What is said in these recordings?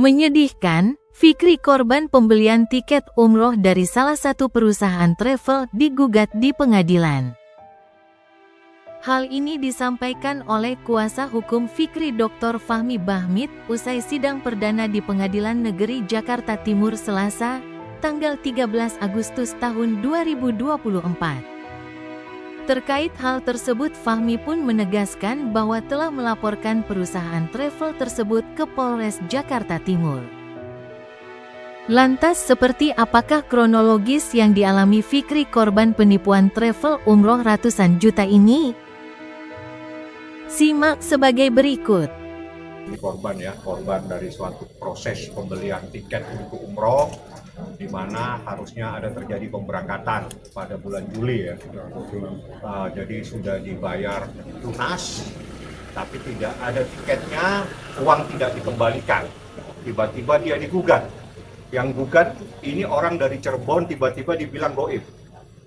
Menyedihkan, Fikri korban pembelian tiket umroh dari salah satu perusahaan travel digugat di pengadilan. Hal ini disampaikan oleh kuasa hukum Fikri Dr. Fahmi Bahmid usai sidang perdana di Pengadilan Negeri Jakarta Timur Selasa, tanggal 13 Agustus tahun 2024. Terkait hal tersebut, Fahmi pun menegaskan bahwa telah melaporkan perusahaan travel tersebut ke Polres Jakarta Timur. Lantas seperti apakah kronologis yang dialami Fikri korban penipuan travel umroh ratusan juta ini? Simak sebagai berikut. Korban dari suatu proses pembelian tiket untuk umroh, di mana harusnya ada terjadi pemberangkatan pada bulan Juli ya. Jadi sudah dibayar lunas, tapi tidak ada tiketnya, uang tidak dikembalikan. Tiba-tiba dia digugat. Yang gugat ini orang dari Cirebon, tiba-tiba dibilang goib,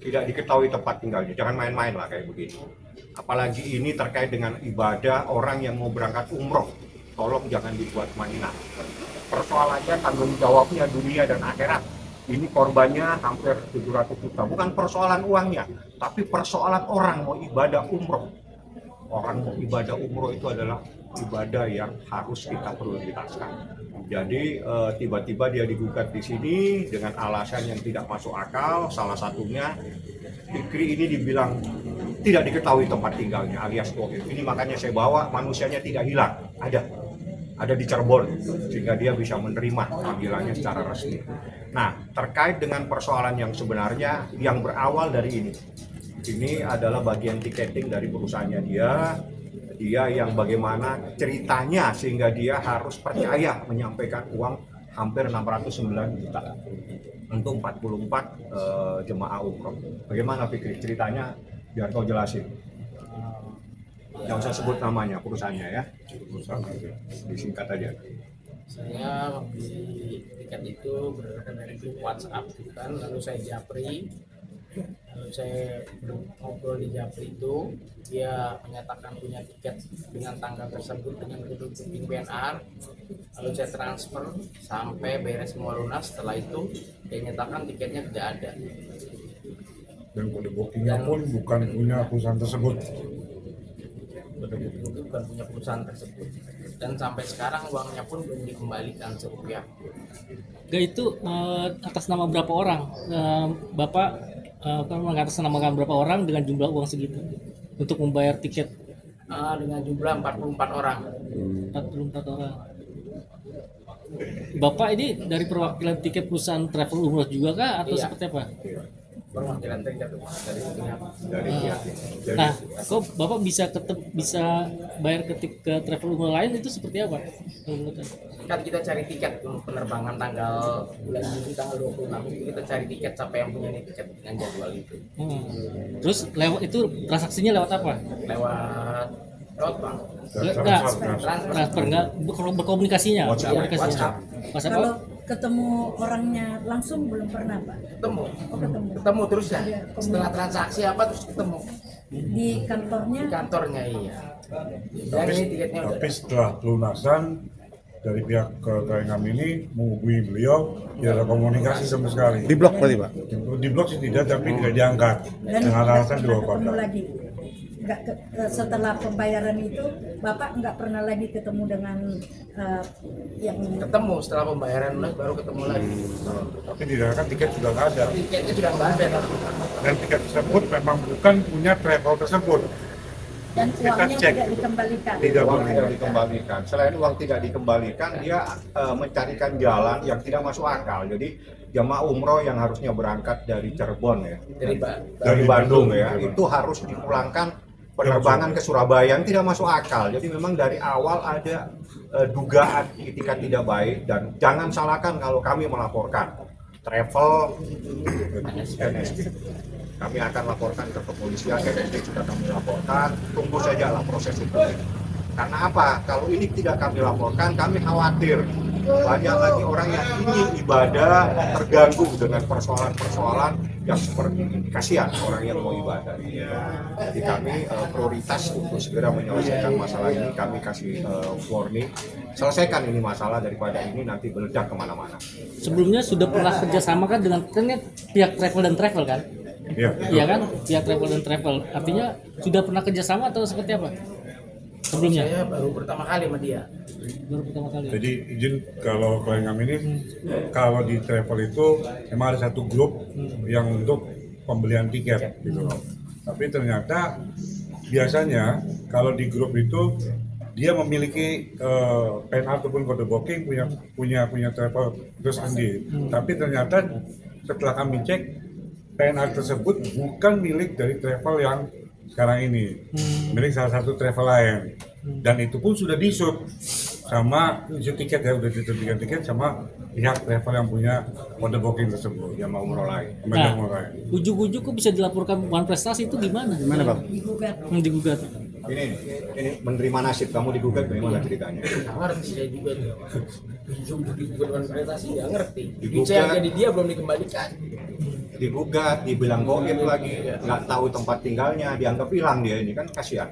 tidak diketahui tempat tinggalnya. Jangan main-main lah kayak begini. Apalagi ini terkait dengan ibadah orang yang mau berangkat umroh. Tolong jangan dibuat mainan. Persoalannya tanggung jawabnya dunia dan akhirat. Ini korbannya hampir 700 juta. Bukan persoalan uangnya, tapi persoalan orang mau ibadah umroh. Orang mau ibadah umroh itu adalah ibadah yang harus kita prioritaskan. Jadi tiba-tiba dia digugat di sini dengan alasan yang tidak masuk akal. Salah satunya Fikri ini dibilang tidak diketahui tempat tinggalnya alias goib. Ini makanya saya bawa manusianya tidak hilang, ada di Cirebon, sehingga dia bisa menerima panggilannya secara resmi. Nah, terkait dengan persoalan yang sebenarnya yang berawal dari ini adalah bagian tiketing dari perusahaannya dia yang bagaimana ceritanya sehingga dia harus percaya menyampaikan uang hampir 609 juta untuk 44 jemaah umroh. Bagaimana Fikri ceritanya, biar kau jelasin. Yang saya sebut namanya perusahaannya ya, disingkat aja. Saya membeli tiket itu berdasarkan dari grup WhatsApp kan, lalu saya japri, lalu saya ngobrol di japri itu, dia menyatakan punya tiket dengan tanggal tersebut dengan kode booking PNR, lalu saya transfer sampai beres semua lunas. Setelah itu dia nyatakan tiketnya tidak ada. Dan kode bookingnya pun bukan punya perusahaan tersebut. Itu bukan punya perusahaan tersebut, dan sampai sekarang uangnya pun belum dikembalikan sepihak. Itu atas nama berapa orang? Bapak mengatasnamakan berapa orang dengan jumlah uang segitu untuk membayar tiket? Dengan jumlah 44 orang. 44 orang. Bapak ini dari perwakilan tiket perusahaan travel umroh juga kah atau Iya. seperti apa? Perwakilan tiket dari Dari Nah, kok Bapak bisa bayar ke travel umroh lain itu seperti apa? kan kita cari tiket untuk penerbangan tanggal bulan Juli tanggal 26 itu, kita cari tiket siapa yang punya tiket dengan jadwal itu. Terus lewat itu transaksinya lewat apa? Lewat bank. Transfer enggak berkomunikasinya. WhatsApp. Kalau ketemu orangnya langsung belum pernah, Pak? Ketemu. Oh, Ketemu terus ya. Iya, Setelah transaksi apa terus ketemu di kantornya? di kantornya, iya. Dan ini tiketnya udah. Tapi setelah pelunasan dari pihak klien kami ini menghubungi beliau, tidak ada komunikasi sama sekali. Di blok berarti Pak? Di blok sih tidak, tapi tidak diangkat dengan alasan dua ketemu kota. lagi. Setelah pembayaran itu, Bapak nggak pernah lagi ketemu dengan yang Ketemu setelah pembayaran lunas baru ketemu lagi. Tapi di dalam tiket sudah nggak ada. Tiketnya sudah nggak ada. Dan tiket tersebut memang bukan punya travel tersebut. dan uangnya cek. tidak dikembalikan. uang tidak dikembalikan. Selain uang tidak dikembalikan, dia mencarikan jalan yang tidak masuk akal. Jadi jamaah umroh yang harusnya berangkat dari Cirebon ya, dari Bandung ya, itu harus dipulangkan penerbangan ke Surabaya yang tidak masuk akal. Jadi memang dari awal ada dugaan etikat tidak baik, dan jangan salahkan kalau kami melaporkan travel NSB. Kami akan laporkan ke kepolisian, NSB sudah kami laporkan, tunggu saja lah proses hukum. Karena apa? Kalau ini tidak kami laporkan, kami khawatir banyak lagi orang yang ingin ibadah terganggu dengan persoalan-persoalan yang seperti ini. Kasihan orang yang mau ibadah. Jadi kami prioritas untuk segera menyelesaikan masalah ini. Kami kasih warning, selesaikan ini masalah daripada ini nanti meledak kemana-mana. Sebelumnya sudah pernah kerjasama kan dengan pihak travel dan travel kan? Iya. Iya kan? Pihak travel dan travel. Artinya sudah pernah kerjasama atau seperti apa? Sebelumnya? Saya baru pertama kali sama dia. Baru pertama kali. Jadi izin kalau klien kami ini, kalau di travel itu emang ada satu grup yang untuk pembelian tiket gitu loh. Tapi ternyata biasanya kalau di grup itu dia memiliki PNR ataupun kode booking punya travel itu sendiri. Tapi ternyata setelah kami cek PNR tersebut bukan milik dari travel yang sekarang ini, milik salah satu travel lain, dan itu pun sudah disut sama isu tiket ya, udah ditentukan tiket sama pihak travel yang punya kode booking tersebut Yang mau umroh lain. Nah, ujuk-ujuk kok bisa dilaporkan bukan prestasi itu gimana? Gimana Bang? Digugat. Digugat. Ini menerima nasib kamu digugat bagaimana ceritanya? Nggak ngerti saya juga tuh. Untuk digugat dengan prestasi nggak ngerti. Digugat. Saya jadi dia belum dikembalikan. Digugat, dibilang goib lagi, nggak tahu tempat tinggalnya, dianggap hilang dia ini kan kasihan.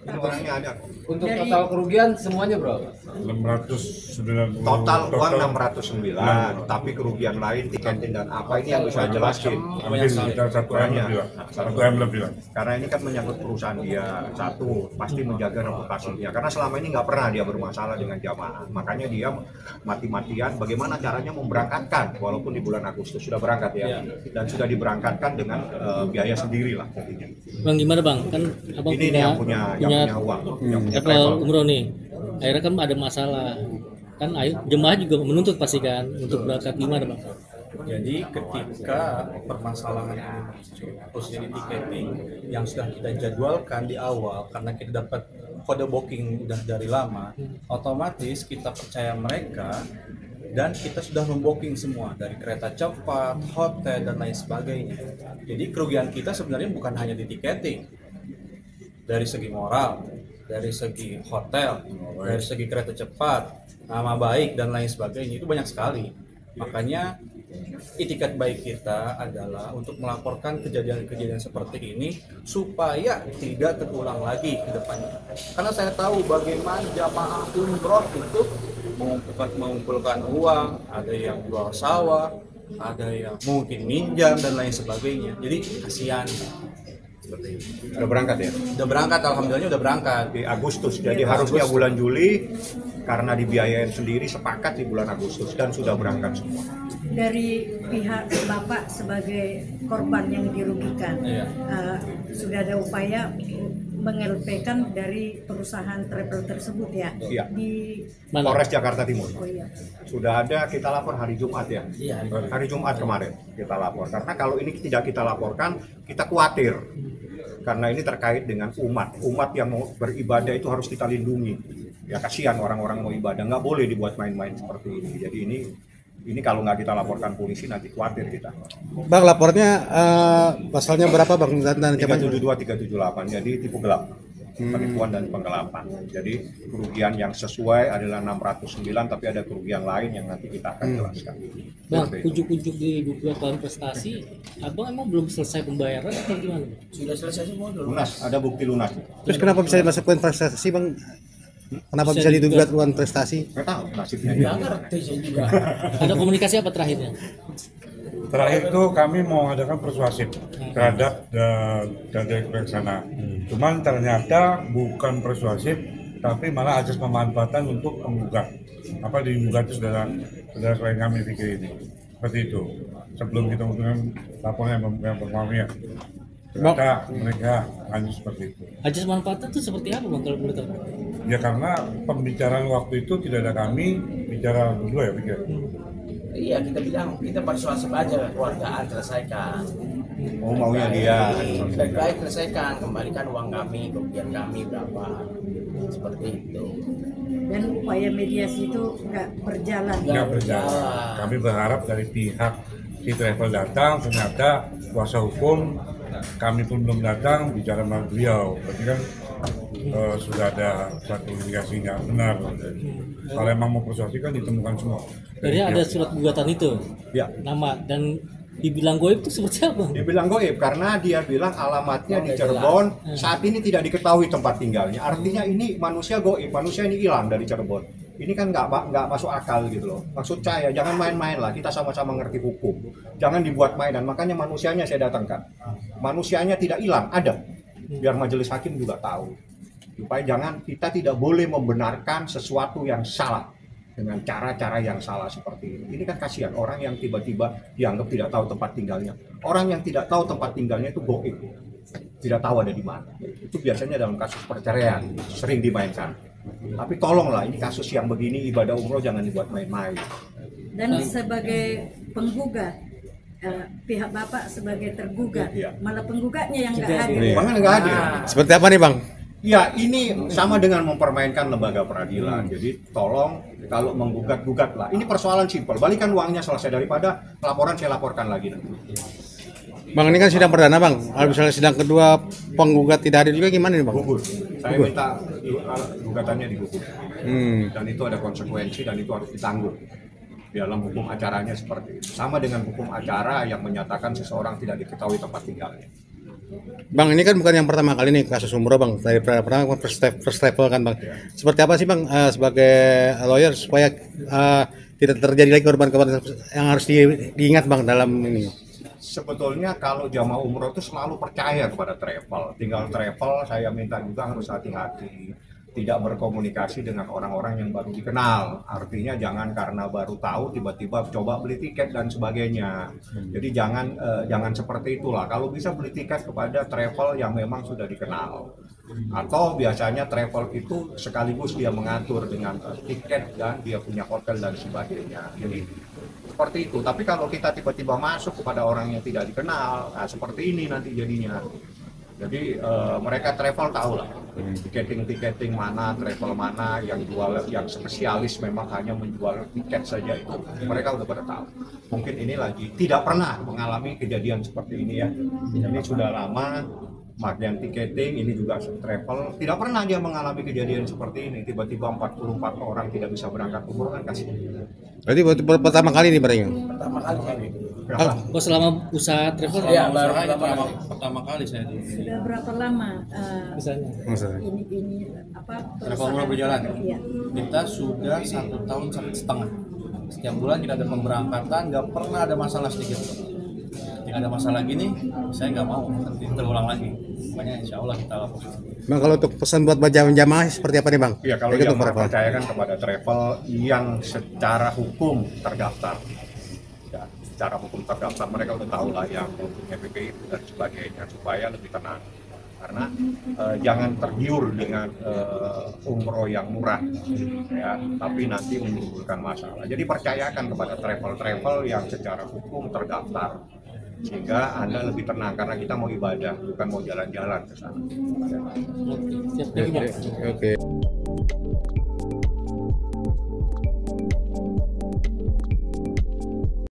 Ini orangnya ada. Untuk total kerugian semuanya berapa? 690 Total uang 609, tapi kerugian lain tiketing dan apa ini yang bisa jelasin. hampir sekitar 1 M lebih lah. 1 M lebih lah. Karena ini kan menyangkut perusahaan dia, satu pasti menjaga reputasi dia. Karena selama ini nggak pernah dia bermasalah dengan jamaah. Makanya dia mati-matian bagaimana caranya memberangkatkan, walaupun di bulan Agustus sudah berangkat ya, dan sudah diberangkatkan dengan biaya sendiri lah jadinya. Bang gimana bang? Kan abang Ini yang punya uang, yang punya travel umroh nih. Akhirnya kan ada masalah. Kan jemaah juga menuntut pasti kan untuk berangkat, gimana bang? Jadi ketika permasalahan khususnya di tiketing yang sudah kita jadwalkan di awal karena kita dapat kode booking udah dari lama, otomatis kita percaya mereka dan kita sudah membooking semua dari kereta cepat, hotel dan lain sebagainya. Jadi kerugian kita sebenarnya bukan hanya di tiketing, dari segi moral, dari segi hotel, dari segi kereta cepat, nama baik dan lain sebagainya, itu banyak sekali. Makanya itikat baik kita adalah untuk melaporkan kejadian-kejadian seperti ini supaya tidak terulang lagi ke depannya. Karena saya tahu bagaimana jamaah umroh itu mengumpulkan uang, ada yang jual sawah, ada yang mungkin minjam dan lain sebagainya. Jadi kasihan. Udah berangkat ya? Udah berangkat, alhamdulillah udah berangkat. Di Agustus, jadi harusnya bulan Juli karena dibiayain sendiri sepakat di bulan Agustus dan sudah berangkat semua. Dari pihak Bapak sebagai korban yang dirugikan, Iya. Sudah ada upaya meng-LP-kan dari perusahaan travel tersebut ya? Iya. Di Mana? Polres Jakarta Timur. Oh iya. Sudah ada, kita lapor hari Jumat ya? Iya. Hari Jumat kemarin kita lapor. Karena kalau ini tidak kita laporkan, kita khawatir. Karena ini terkait dengan umat. Umat yang mau beribadah itu harus kita lindungi. Ya kasihan orang-orang mau ibadah, nggak boleh dibuat main-main seperti ini. Jadi ini kalau nggak kita laporkan polisi nanti khawatir kita. Bang lapornya pasalnya berapa Bang? Dan 372, 378, jadi tipu gelap. Penipuan dan penggelapan. Jadi kerugian yang sesuai adalah 609, tapi ada kerugian lain yang nanti kita akan jelaskan. Bang, Seperti itu. ujuk-ujuk di gugatan prestasi, abang emang belum selesai pembayaran atau gimana? Sudah selesai semua dulu. Lunas, ada bukti lunas. Terus kenapa bisa dimasukkan prestasi Bang? Kenapa bisa digugat uang prestasi? Nggak tahu nasibnya. Nggak ngerti saya juga. Ada komunikasi apa terakhirnya? Terakhir itu kami mau mengadakan persuasif terhadap dari pelaksana. Cuman ternyata bukan persuasif, tapi malah asas pemanfaatan untuk menggugat. Apa digugat itu saudara klien kami pikir ini. Seperti itu. Sebelum kita menggunakan laporan yang pertama, ternyata mereka hanya seperti itu. Ajas manfaatnya itu seperti apa bang kalau boleh tahu? Ya karena pembicaraan waktu itu tidak ada kami bicara berdua ya pikir. Iya, kita bilang kita persuasif aja keluargaan, selesaikan. Oh maunya dia. Baik-baik selesaikan, kembalikan uang kami, kerugian kami berapa. Seperti itu. Dan upaya mediasi itu nggak berjalan. Nggak berjalan. Kami berharap dari pihak si travel datang, ternyata kuasa hukum kami pun belum datang bicara sama beliau. Berarti kan sudah ada suatu indikasinya benar. Kalau emang mau persuasi kan ditemukan semua. Jadi ada surat gugatan itu, Ya. nama dan dibilang goib itu seperti apa? Dibilang goib karena dia bilang alamatnya di Cirebon, saat ini tidak diketahui tempat tinggalnya. Artinya ini manusia goib, manusia ini hilang dari Cirebon. Ini kan nggak masuk akal gitu loh. Maksud saya jangan main-main lah, kita sama-sama ngerti hukum. Jangan dibuat mainan, makanya manusianya saya datangkan. Manusianya tidak hilang, ada. Biar majelis hakim juga tahu. Supaya kita tidak boleh membenarkan sesuatu yang salah dengan cara-cara yang salah seperti ini. Ini kan kasihan orang yang tiba-tiba dianggap tidak tahu tempat tinggalnya. Orang yang tidak tahu tempat tinggalnya itu goib, tidak tahu ada di mana. Itu biasanya dalam kasus perceraian sering dimainkan. Tapi tolonglah, ini kasus yang begini ibadah umroh jangan dibuat main-main. Dan sebagai penggugat, pihak Bapak sebagai tergugat, Iya. malah penggugatnya yang nggak Tidak hadir. Iya. Bang nggak hadir. Seperti apa nih Bang? Ya, ini sama dengan mempermainkan lembaga peradilan. Jadi tolong kalau menggugat-gugat lah. Ini persoalan simpel. Balikan uangnya selesai, daripada laporan saya laporkan lagi nanti. Bang, ini kan sidang perdana Bang. Kalau misalnya sidang kedua penggugat tidak hadir juga gimana nih Bang? Gugur. Saya Gugur. minta gugatannya digugur. Dan itu ada konsekuensi dan itu harus ditanggung. Dalam hukum acaranya seperti itu. Sama dengan hukum acara yang menyatakan seseorang tidak diketahui tempat tinggalnya. Bang, ini kan bukan yang pertama kali nih kasus umroh Bang. Dari pernah first level kan Bang. Seperti apa sih Bang sebagai lawyer supaya tidak terjadi lagi korban-korban yang harus diingat Bang dalam ini? Sebetulnya kalau jamaah umroh itu selalu percaya kepada travel. Tinggal travel, saya minta juga harus hati-hati. Tidak berkomunikasi dengan orang-orang yang baru dikenal. Artinya jangan karena baru tahu tiba-tiba coba beli tiket dan sebagainya. Jadi jangan seperti itulah. Kalau bisa beli tiket kepada travel yang memang sudah dikenal. Atau biasanya travel itu sekaligus dia mengatur dengan tiket dan dia punya hotel dan sebagainya. Jadi seperti itu. Tapi kalau kita tiba-tiba masuk kepada orang yang tidak dikenal, nah seperti ini nanti jadinya. Jadi mereka travel tahu lah tiketing mana, travel mana yang jual, yang spesialis memang hanya menjual tiket saja itu. Mereka udah pada tahu. Mungkin ini lagi tidak pernah mengalami kejadian seperti ini ya. Ini sudah lama. Mardian Tiketing ini juga travel, tidak pernah dia mengalami kejadian seperti ini. Tiba-tiba 44 orang tidak bisa berangkat umroh, kan kasih. Berarti pertama kali nih Bang? Pertama kali saya Oh, selama usaha travel Iya, baru Usaha itu pertama kali. pertama kali saya di Sudah berapa lama misalnya. ini apa travel umroh berjalan. Iya. Kita sudah 1 tahun 1,5. Setiap bulan kita ada pemberangkatan, nggak pernah ada masalah sedikit. Ketika ada masalah gini, saya nggak mau nanti terulang lagi. Makanya insya Allah kita lakukan. Bang, kalau untuk pesan buat jamaah seperti apa nih Bang? Ya, kalau Baik, untuk jamaah para- percayakan kepada travel yang secara hukum terdaftar. Ya, secara hukum terdaftar mereka udah tahu lah yang punya PPI dan sebagainya supaya lebih tenang. Karena jangan tergiur dengan umroh yang murah, ya, tapi nanti menimbulkan masalah. Jadi percayakan kepada travel-travel yang secara hukum terdaftar, sehingga Anda lebih tenang karena kita mau ibadah, bukan mau jalan-jalan ke sana. Siap, thank you, Bang. Oke.